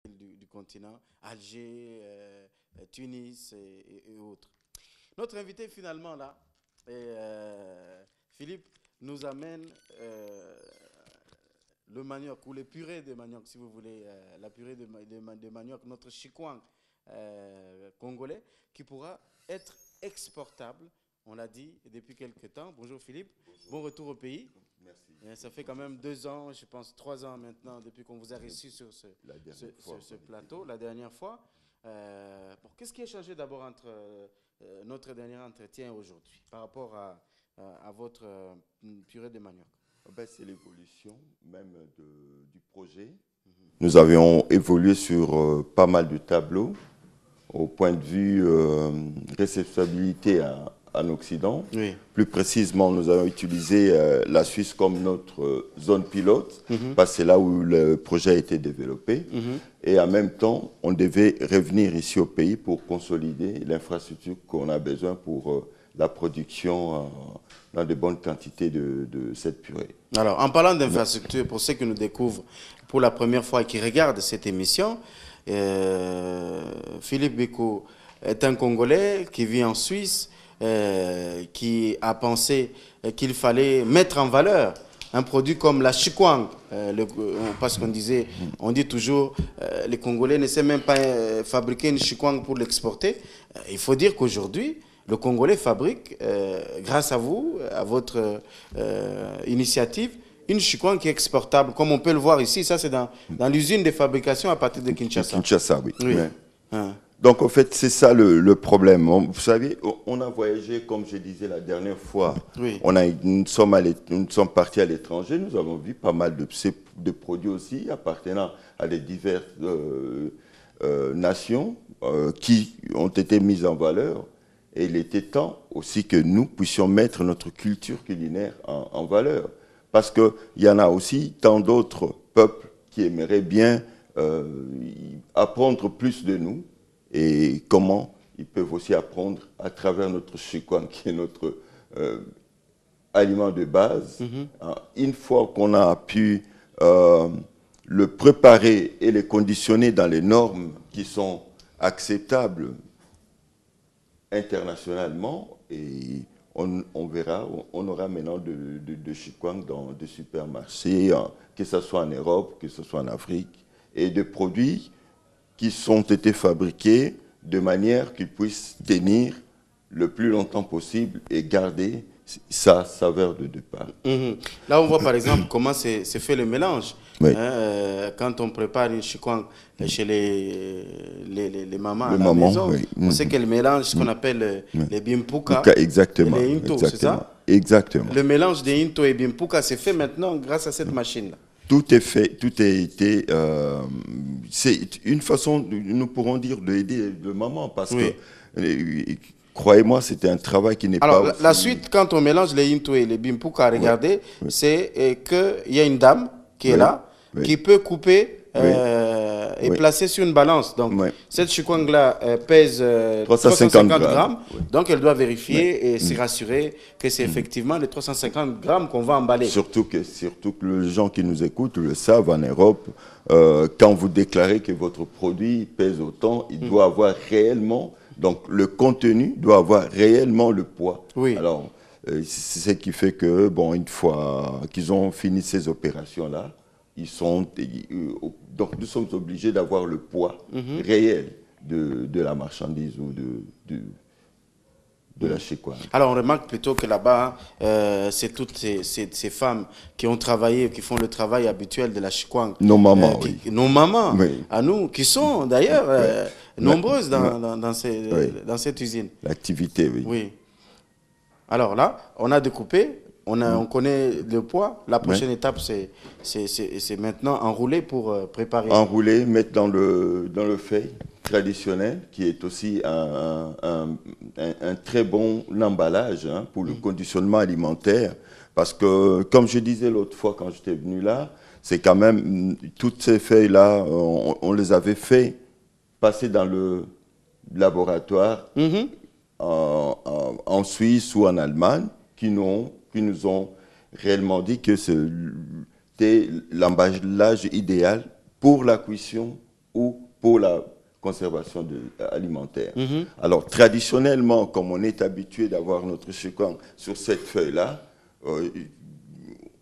du continent, Alger, Tunis et autres. Notre invité finalement là, Philippe, nous amène le manioc ou les purées de manioc, si vous voulez, la purée de manioc, notre chikwang congolais, qui pourra être exportable, on l'a dit depuis quelques temps. Bonjour Philippe, bon retour au pays. Merci. Ça fait quand même 2 ans, je pense 3 ans maintenant, depuis qu'on vous a reçu sur ce plateau, la dernière fois. Bon, qu'est-ce qui a changé d'abord entre notre dernier entretien et aujourd'hui, par rapport à votre purée de manioc? Ben, c'est l'évolution même du projet. Nous avions évolué sur pas mal de tableaux au point de vue réceptibilité en Occident. Oui. Plus précisément, nous avons utilisé la Suisse comme notre zone pilote, parce que c'est là où le projet a été développé. Et en même temps, on devait revenir ici au pays pour consolider l'infrastructure qu'on a besoin pour la production dans de bonnes quantités de cette purée. Alors, en parlant d'infrastructure, pour ceux qui nous découvrent pour la première fois et qui regardent cette émission, Philippe Béco est un Congolais qui vit en Suisse, qui a pensé qu'il fallait mettre en valeur un produit comme la chikwang, parce on dit toujours, les Congolais ne savent même pas fabriquer une chikwang pour l'exporter. Il faut dire qu'aujourd'hui, le Congolais fabrique, grâce à vous, à votre initiative, une chikwang qui est exportable, comme on peut le voir ici. Ça, c'est dans l'usine de fabrication à partir de Kinshasa. Kinshasa, oui. Oui. Ouais. Hein. Donc, en fait, c'est ça le problème. Vous savez, on a voyagé, comme je disais la dernière fois. Oui. Nous sommes partis à l'étranger. Nous avons vu pas mal de produits aussi appartenant à des diverses nations qui ont été mises en valeur. Et il était temps aussi que nous puissions mettre notre culture culinaire en valeur. Parce qu'il y en a aussi tant d'autres peuples qui aimeraient bien apprendre plus de nous. Et comment ils peuvent aussi apprendre à travers notre chikwang, qui est notre aliment de base. Une fois qu'on a pu le préparer et le conditionner dans les normes qui sont acceptables internationalement, et on verra, on aura maintenant de chikwang dans des supermarchés, que ce soit en Europe, que ce soit en Afrique, et de produits qui ont été fabriqués de manière qu'ils puissent tenir le plus longtemps possible et garder sa saveur de départ. Là, on voit par exemple comment c'est fait le mélange. Oui. Quand on prépare une chikwang chez les mamans à la mamans, maison, oui. on sait qu'elle mélange ce qu'on appelle les bimpuka Exactement. et les into, c'est ça? Exactement. Le mélange des into et bimpuka, c'est fait maintenant grâce à cette machine-là. Tout est fait, tout a été... c'est une façon, nous pourrons dire, d'aider le maman, parce que, croyez-moi, c'était un travail qui n'est pas... Alors, la suite, quand on mélange les into et les bimpuka, regardez, c'est qu'il y a une dame qui est là, qui peut couper et placer sur une balance. Donc, cette chikwang-là pèse 350 grammes. Donc, elle doit vérifier et se rassurer que c'est effectivement les 350 grammes qu'on va emballer. Surtout que les gens qui nous écoutent le savent, en Europe, quand vous déclarez que votre produit pèse autant, il doit avoir réellement... Donc, le contenu doit avoir réellement le poids. Oui. Alors, c'est ce qui fait que, bon, une fois qu'ils ont fini ces opérations-là, donc nous sommes obligés d'avoir le poids réel de la marchandise ou de la chikwang. Alors on remarque plutôt que là-bas, c'est toutes ces femmes qui ont travaillé, qui font le travail habituel de la chikwang. Nos mamans, Nos mamans, oui. à nous, qui sont d'ailleurs nombreuses dans cette usine. L'activité, oui. Oui. Alors là, on a découpé. On connaît le poids. La prochaine étape, c'est maintenant enrouler pour préparer. Enrouler, mettre dans le feuille traditionnel, qui est aussi un très bon emballage pour le conditionnement alimentaire. Parce que, comme je disais l'autre fois quand j'étais venu là, c'est quand même, toutes ces feuilles-là, on les avait fait passer dans le laboratoire en Suisse ou en Allemagne, qui nous ont réellement dit que c'était l'emballage idéal pour la cuisson ou pour la conservation alimentaire. Alors, traditionnellement, comme on est habitué d'avoir notre chikwang sur cette feuille-là,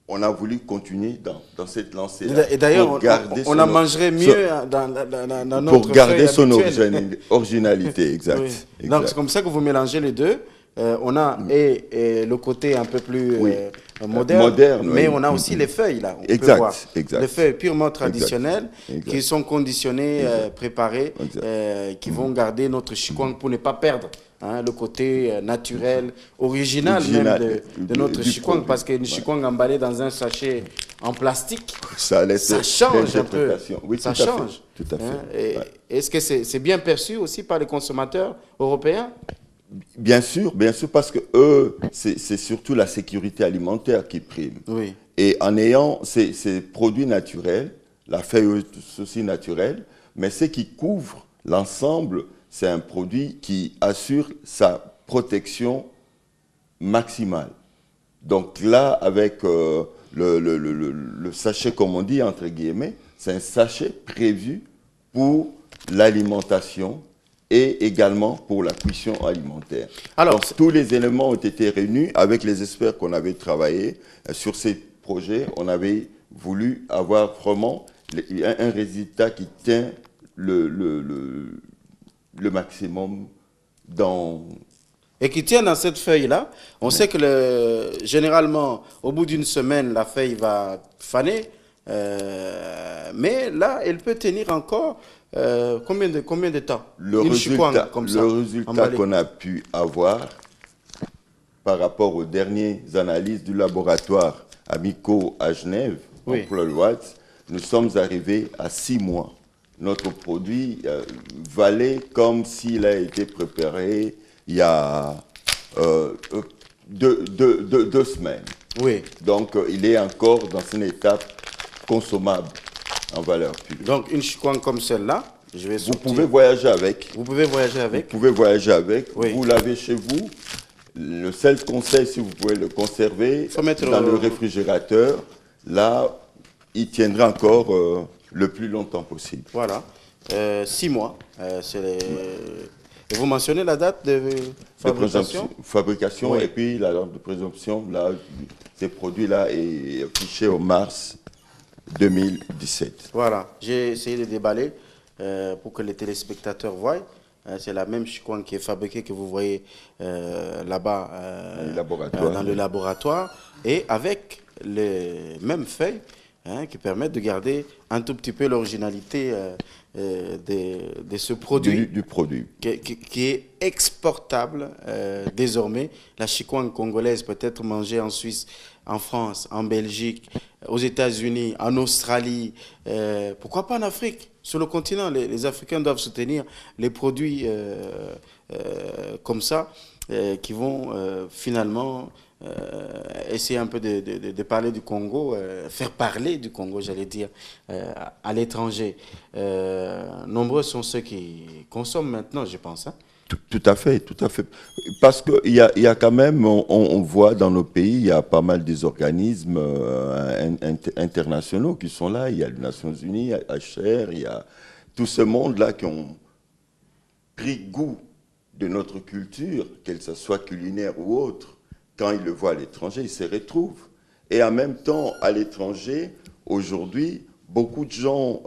on a voulu continuer dans cette lancée-là. Et d'ailleurs, on en mangerait mieux dans notre pour garder son originalité, exact. Oui. Exact. Donc, c'est comme ça que vous mélangez les deux. On a et le côté un peu plus moderne, mais on a aussi les feuilles, là. On peut voir. Les feuilles purement traditionnelles qui sont conditionnées, préparées, qui vont garder notre chikwang pour ne pas perdre le côté naturel, original même de notre chikwang, parce que le chikwang emballé dans un sachet en plastique, ça change un peu. Oui, ça change. Tout à fait. Est-ce que c'est bien perçu aussi par les consommateurs européens? Bien sûr, parce que eux, c'est surtout la sécurité alimentaire qui prime. Oui. Et en ayant ces produits naturels, la feuille aussi naturelle, mais ce qui couvre l'ensemble, c'est un produit qui assure sa protection maximale. Donc là, avec le sachet, comme on dit, entre guillemets, c'est un sachet prévu pour l'alimentation et également pour la cuisson alimentaire. Alors, donc, tous les éléments ont été réunis avec les experts qu'on avait travaillé sur ces projets. On avait voulu avoir vraiment un résultat qui tient le maximum dans... Et qui tient dans cette feuille-là. On sait que généralement, au bout d'une semaine, la feuille va faner. Mais là, elle peut tenir encore... combien de temps? Le résultat qu'on a pu avoir par rapport aux dernières analyses du laboratoire Amico à Genève, nous sommes arrivés à 6 mois. Notre produit valait comme s'il a été préparé il y a 2 semaines. Oui. Donc, il est encore dans une étape consommable en valeur pure. Donc, une chikwang comme celle-là, vous pouvez voyager avec. Vous pouvez voyager avec. Vous pouvez voyager avec. Oui. Vous l'avez chez vous. Le seul conseil, si vous pouvez le conserver dans le réfrigérateur, là, il tiendra encore le plus longtemps possible. Voilà. 6 mois. Et vous mentionnez la date de fabrication oui. Et puis la date de présomption. Là, ces produits-là est affiché au mars 2017. Voilà, j'ai essayé de déballer pour que les téléspectateurs voient. C'est la même chikwang qui est fabriquée que vous voyez là-bas dans le laboratoire. Et avec les mêmes feuilles qui permettent de garder un tout petit peu l'originalité de ce produit. Du produit. Qui est exportable désormais. La chikwang congolaise peut être mangée en Suisse, en France, en Belgique, aux États-Unis, en Australie, pourquoi pas en Afrique? Sur le continent, les Africains doivent soutenir les produits comme ça, qui vont finalement essayer un peu de parler du Congo, faire parler du Congo, j'allais dire, à l'étranger. Nombreux sont ceux qui consomment maintenant, je pense. Hein? Tout à fait, tout à fait. Parce qu'il y a quand même, on voit dans nos pays, il y a pas mal des organismes internationaux qui sont là. Il y a les Nations Unies, il y a HR, il y a tout ce monde-là qui ont pris goût de notre culture, qu'elle soit culinaire ou autre. Quand ils le voient à l'étranger, ils se retrouvent. Et en même temps, à l'étranger, aujourd'hui, beaucoup de gens,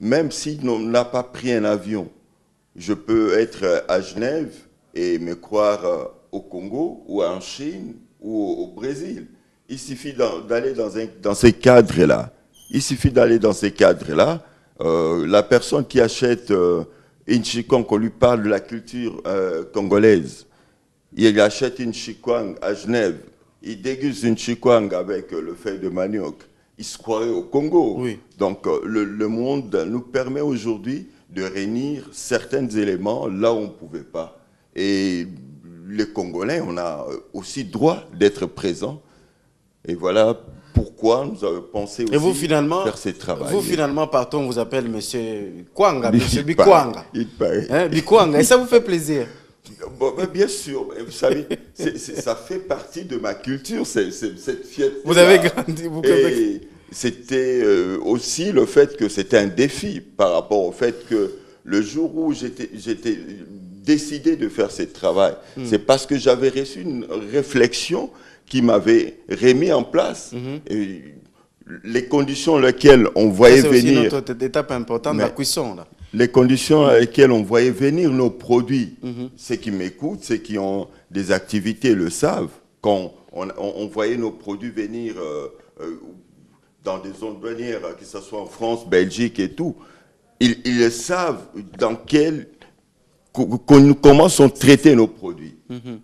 même s'ils n'ont pas pris un avion, je peux être à Genève et me croire au Congo ou en Chine ou au Brésil. Il suffit d'aller dans ces cadres-là. Il suffit d'aller dans ces cadres-là. La personne qui achète une chikwang, qu'on lui parle de la culture congolaise, il achète une chikwang à Genève, il déguste une chikwang avec le feuille de manioc, il se croirait au Congo. Oui. Donc le monde nous permet aujourd'hui de réunir certains éléments là où on ne pouvait pas. Et les Congolais, on a aussi droit d'être présents. Et voilà pourquoi nous avons pensé aussi faire ce travail. Vous, finalement, partons, on vous appelle M. Kwanga, M. Bikwanga. Bikwanga, et ça vous fait plaisir? Bon, bien sûr, vous savez, ça fait partie de ma culture, cette fierté. Vous avez grandi, vous et c'était aussi le fait que c'était un défi par rapport au fait que le jour où j'étais décidé de faire ce travail, c'est parce que j'avais reçu une réflexion qui m'avait remis en place. Et les conditions dans lesquelles on voyait venir... C'est aussi notre étape importante, la cuisson. Là. Les conditions dans lesquelles on voyait venir nos produits, ceux qui m'écoutent, ceux qui ont des activités le savent, quand on voyait nos produits venir dans des zones douanières, que ce soit en France, Belgique et tout, ils savent dans comment sont traités nos produits.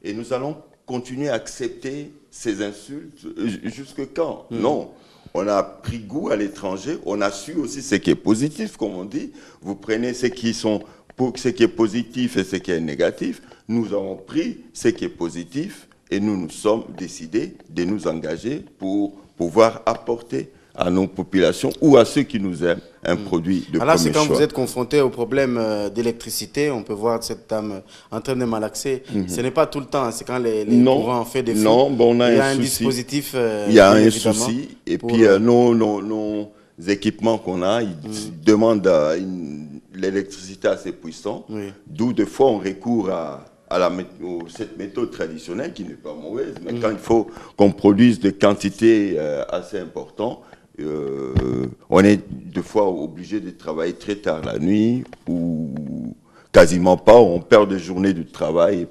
Et nous allons continuer à accepter ces insultes jusque quand? Non. On a pris goût à l'étranger, on a su aussi ce qui est positif, comme on dit. Vous prenez ce qui est positif et ce qui est négatif. Nous avons pris ce qui est positif et nous nous sommes décidés de nous engager pour pouvoir apporter à nos populations ou à ceux qui nous aiment un produit de premier choix. Alors c'est quand vous êtes confronté au problème d'électricité, on peut voir cette dame en train de malaxer. Ce n'est pas tout le temps, c'est quand les courants fait des fous. Non, bon, on a il y a un souci. Dispositif. Il y a un souci. Et puis nos équipements qu'on a, ils demandent l'électricité assez puissante. D'où des fois on recourt à cette méthode traditionnelle qui n'est pas mauvaise, mais quand il faut qu'on produise des quantités assez importantes, on est des fois obligé de travailler très tard la nuit ou quasiment pas, on perd des journées de travail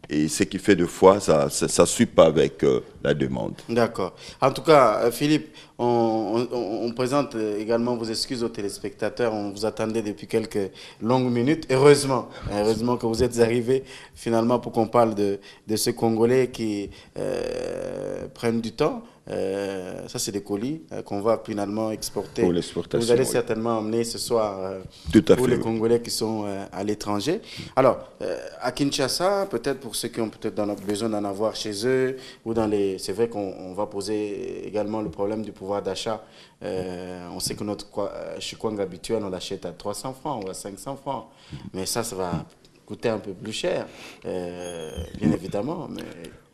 et ce qui fait des fois, ça ne suit pas avec la demande. D'accord. En tout cas, Philippe, on présente également vos excuses aux téléspectateurs. On vous attendait depuis quelques longues minutes. Heureusement que vous êtes arrivés finalement pour qu'on parle de ces Congolais qui prennent du temps. Ça, c'est des colis qu'on va finalement exporter. Pour l'exportation. Vous allez certainement emmener ce soir pour les Congolais qui sont à l'étranger. Alors, à Kinshasa, peut-être pour ceux qui ont peut-être besoin d'en avoir chez eux, ou dans les... C'est vrai qu'on va poser également le problème du pouvoir d'achat. On sait que notre chikwang habituel, on l'achète à 300 francs ou à 500 francs. Mais ça va coûter un peu plus cher, bien évidemment. Mais...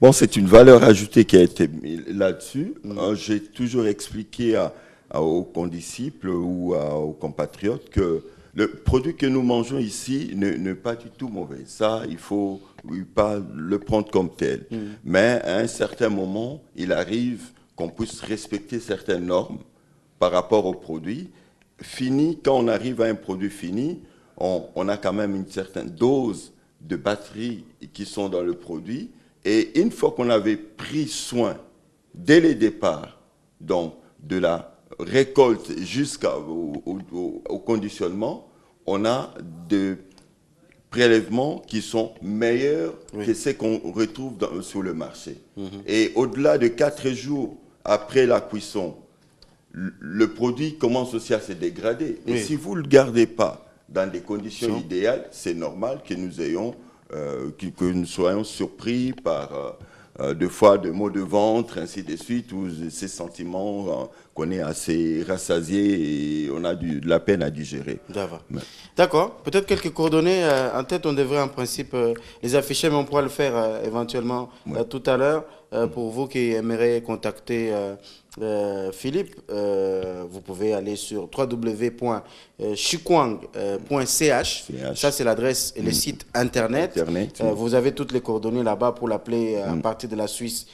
Bon, c'est une valeur ajoutée qui a été mise là-dessus. J'ai toujours expliqué aux condisciples ou aux compatriotes que le produit que nous mangeons ici n'est pas du tout mauvais. Ça, il ne faut pas le prendre comme tel. Mais à un certain moment, il arrive qu'on puisse respecter certaines normes par rapport au produit. Fini, quand on arrive à un produit fini, on a quand même une certaine dose de batterie qui sont dans le produit. Et une fois qu'on avait pris soin, dès le départ, donc de la récolte jusqu'au conditionnement, on a des prélèvements qui sont meilleurs que ceux qu'on retrouve sur le marché. Et au-delà de 4 jours après la cuisson, le produit commence aussi à se dégrader. Et si vous ne le gardez pas dans des conditions idéales, c'est normal que nous ayons... que nous soyons surpris par deux fois des maux de ventre, ainsi de suite, ou ces sentiments qu'on est assez rassasiés et on a de la peine à digérer. D'accord. Peut-être quelques coordonnées en tête, on devrait en principe les afficher, mais on pourra le faire éventuellement tout à l'heure. Pour vous qui aimeriez contacter Philippe, vous pouvez aller sur www.chikwang.ch. Ça, c'est l'adresse et le site internet. Vous avez toutes les coordonnées là-bas pour l'appeler à partir de la Suisse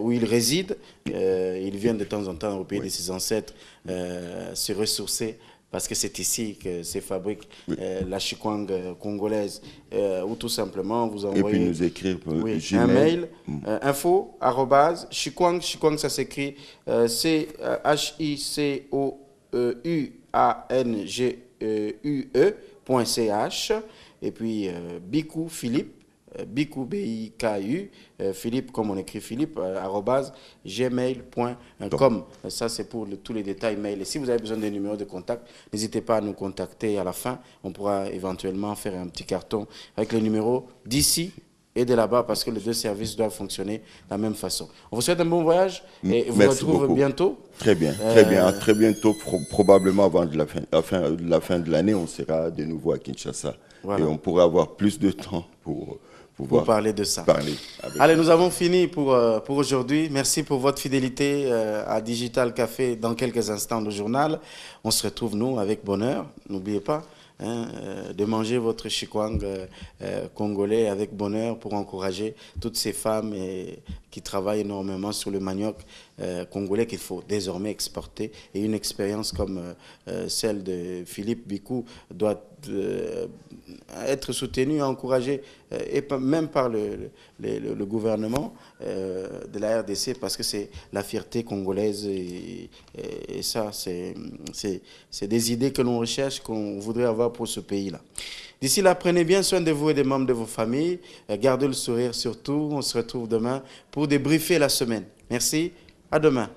où il réside. Il vient de temps en temps au pays de ses ancêtres se ressourcer. Parce que c'est ici que se fabrique la chikwang congolaise. Ou tout simplement, vous envoyez... Et puis nous écrire un mail, info@chikwang, chikwang ça s'écrit CHICOUANGUE.ch. Et puis Bikou Philippe, Bikou B-I-K-U, Philippe, comme on écrit Philippe, @gmail.com. Ça, c'est pour tous les détails mail. Et si vous avez besoin des numéros de contact, n'hésitez pas à nous contacter à la fin. On pourra éventuellement faire un petit carton avec les numéros d'ici et de là-bas parce que les deux services doivent fonctionner de la même façon. On vous souhaite un bon voyage et vous retrouve bientôt. Très bien, très bientôt, probablement avant la fin de l'année, on sera de nouveau à Kinshasa. Et on pourra avoir plus de temps pouvoir parler de ça. parler Allez, nous avons fini pour aujourd'hui. Merci pour votre fidélité à Digital Café. Dans quelques instants, le journal. On se retrouve, nous, avec bonheur. N'oubliez pas de manger votre chikwang congolais avec bonheur pour encourager toutes ces femmes qui travaillent énormément sur le manioc congolais qu'il faut désormais exporter. Et une expérience comme celle de Philippe Bicou doit être soutenue, encouragée, et même par le gouvernement de la RDC, parce que c'est la fierté congolaise et ça, c'est des idées que l'on recherche, qu'on voudrait avoir pour ce pays-là. D'ici là, prenez bien soin de vous et des membres de vos familles. Gardez le sourire surtout. On se retrouve demain pour débriefer la semaine. Merci. À demain.